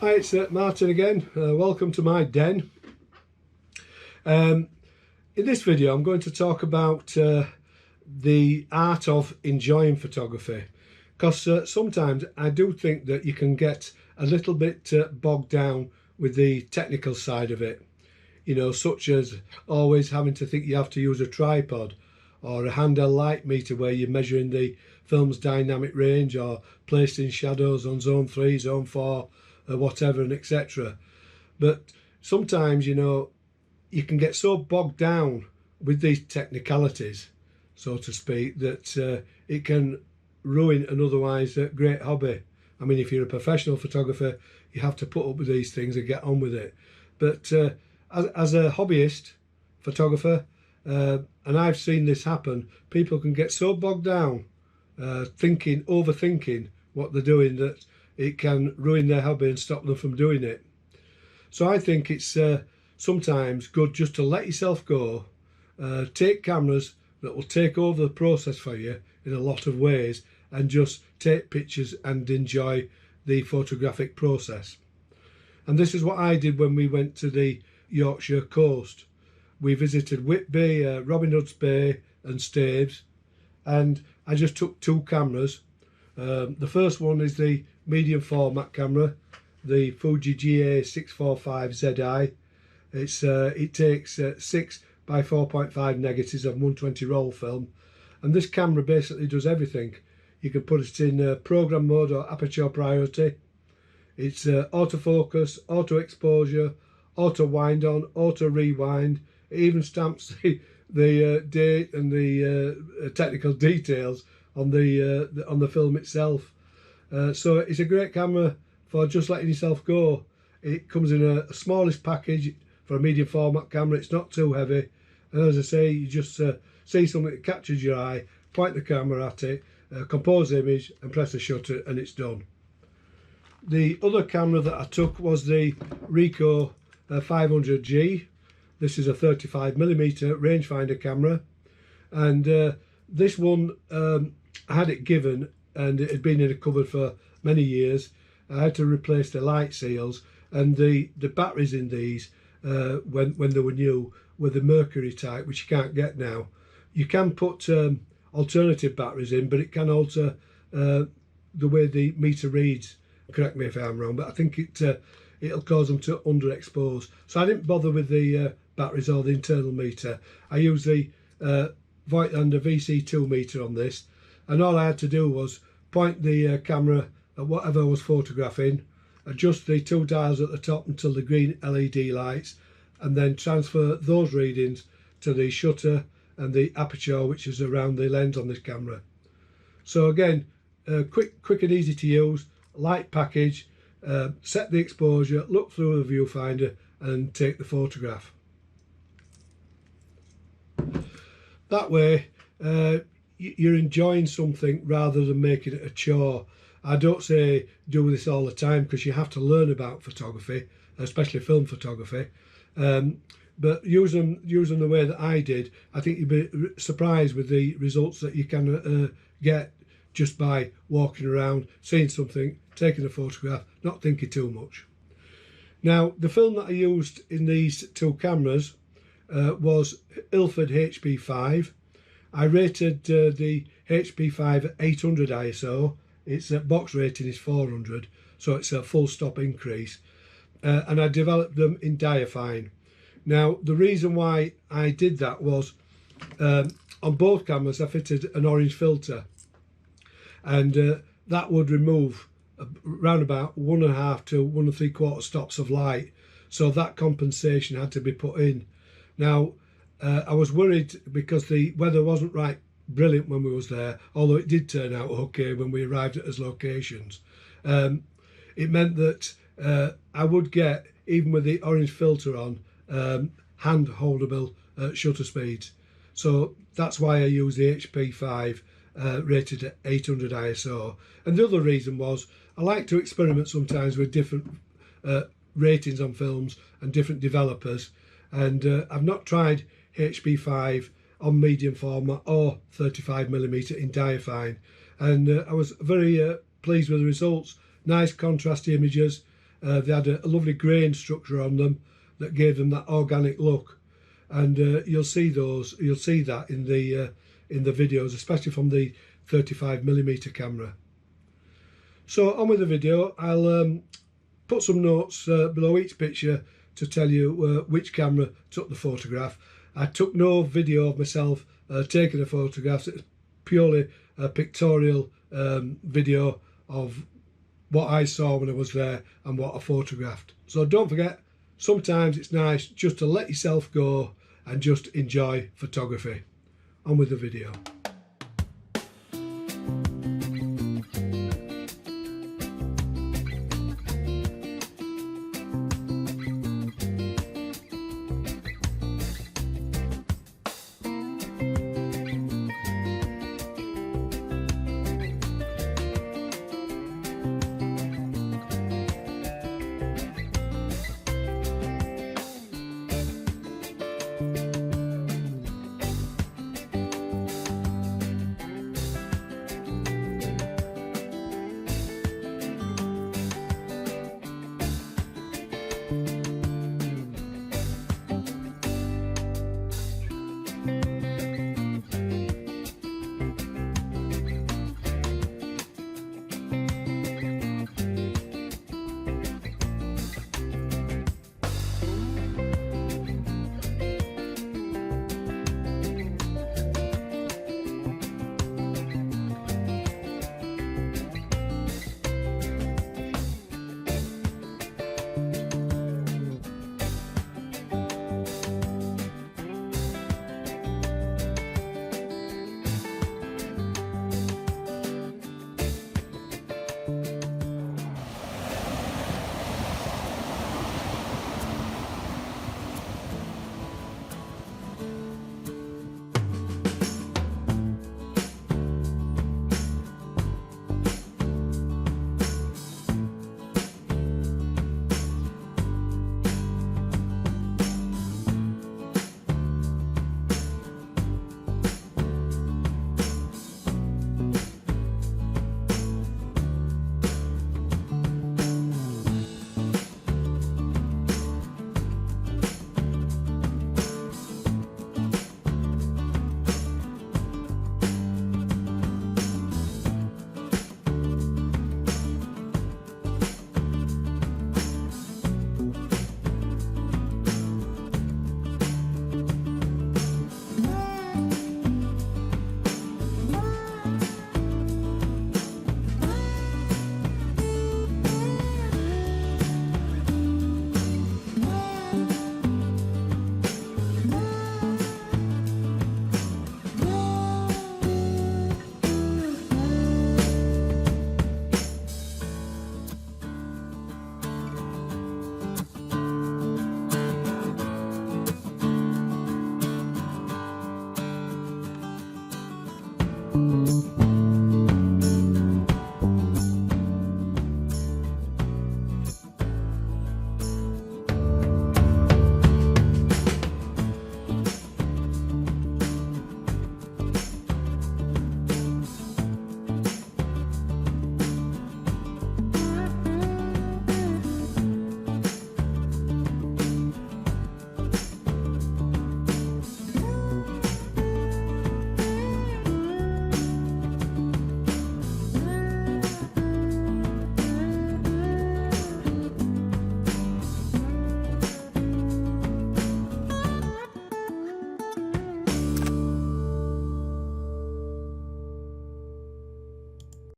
Hi, it's Martin again. Welcome to my den. In this video I'm going to talk about the art of enjoying photography, because sometimes I do think that you can get a little bit bogged down with the technical side of it, you know, such as always having to think you have to use a tripod or a handheld light meter where you're measuring the film's dynamic range or placed in shadows on zone 3, zone 4, whatever, and etc. But sometimes, you know, you can get so bogged down with these technicalities, so to speak, that it can ruin an otherwise great hobby. I mean, if you're a professional photographer, you have to put up with these things and get on with it. But as a hobbyist photographer, and I've seen this happen, people can get so bogged down overthinking what they're doing, that it can ruin their hobby and stop them from doing it. So I think it's sometimes good just to let yourself go, take cameras that will take over the process for you in a lot of ways, and just take pictures and enjoy the photographic process. And this is what I did when we went to the Yorkshire Coast. We visited Whitby, Robin Hood's Bay and Staves, and I just took two cameras. The first one is the medium format camera, the Fuji GA645zi. It takes 6 by 4.5 negatives of 120 roll film, and this camera basically does everything. You can put it in program mode or aperture priority. It's autofocus, auto exposure, auto wind on, auto rewind. It even stamps the date and the technical details on the film itself. So it's a great camera for just letting yourself go. It comes in a smallest package for a medium format camera. It's not too heavy, and as I say, you just see something that captures your eye, point the camera at it, compose the image and press the shutter, and it's done. The other camera that I took was the Ricoh 500G. This is a 35mm rangefinder camera, and this one I had it given, and it had been in a cupboard for many years. I had to replace the light seals, and the batteries in these when they were new were the mercury type, which you can't get now. You can put alternative batteries in, but it can alter the way the meter reads. Correct me if I'm wrong, but I think it'll cause them to underexpose. So I didn't bother with the batteries or the internal meter. I used the Voigtlander VC2 meter on this, and all I had to do was point the camera at whatever I was photographing, adjust the two dials at the top until the green LED lights, and then transfer those readings to the shutter and the aperture, which is around the lens on this camera. So again, quick and easy to use, light package, set the exposure, look through the viewfinder and take the photograph. That way you're enjoying something rather than making it a chore. I don't say do this all the time, because you have to learn about photography, especially film photography, but use them the way that I did. I think you'd be surprised with the results that you can get just by walking around, seeing something, taking a photograph, not thinking too much. Now, the film that I used in these two cameras was Ilford HP5. I rated the HP5 at 800 ISO. Its box rating is 400, so it's a full stop increase. And I developed them in diaphine. Now, the reason why I did that was on both cameras I fitted an orange filter, and that would remove around about 1.5 to 1 3/4 stops of light, so that compensation had to be put in. Now, I was worried because the weather wasn't brilliant when we was there, although it did turn out okay when we arrived at his locations. It meant that I would get, even with the orange filter on, hand holdable shutter speeds. So that's why I use the HP5 rated at 800 ISO. And the other reason was I like to experiment sometimes with different ratings on films and different developers, and I've not tried HP5 on medium format or 35mm in diaphine, and I was very pleased with the results. Nice contrasty images, They had a lovely grain structure on them that gave them that organic look, and you'll see that in the videos, especially from the 35mm camera. So on with the video. I'll put some notes below each picture to tell you which camera took the photograph. I took no video of myself taking the photographs. It's purely a pictorial video of what I saw when I was there and what I photographed. So don't forget, sometimes it's nice just to let yourself go and just enjoy photography. On with the video.